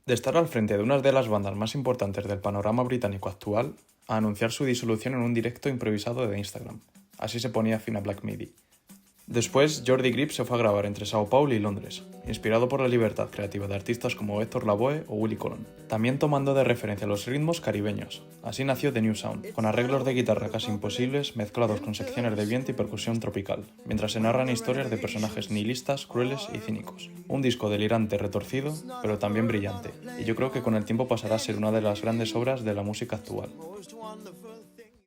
De estar al frente de una de las bandas más importantes del panorama británico actual, a anunciar su disolución en un directo improvisado de Instagram. Así se ponía fin a Black Midi. Después, Jordi Grip se fue a grabar entre Sao Paulo y Londres, inspirado por la libertad creativa de artistas como Héctor Lavoe o Willy Colón, también tomando de referencia los ritmos caribeños. Así nació The New Sound, con arreglos de guitarra casi imposibles mezclados con secciones de viento y percusión tropical, mientras se narran historias de personajes nihilistas, crueles y cínicos. Un disco delirante, retorcido, pero también brillante, y yo creo que con el tiempo pasará a ser una de las grandes obras de la música actual.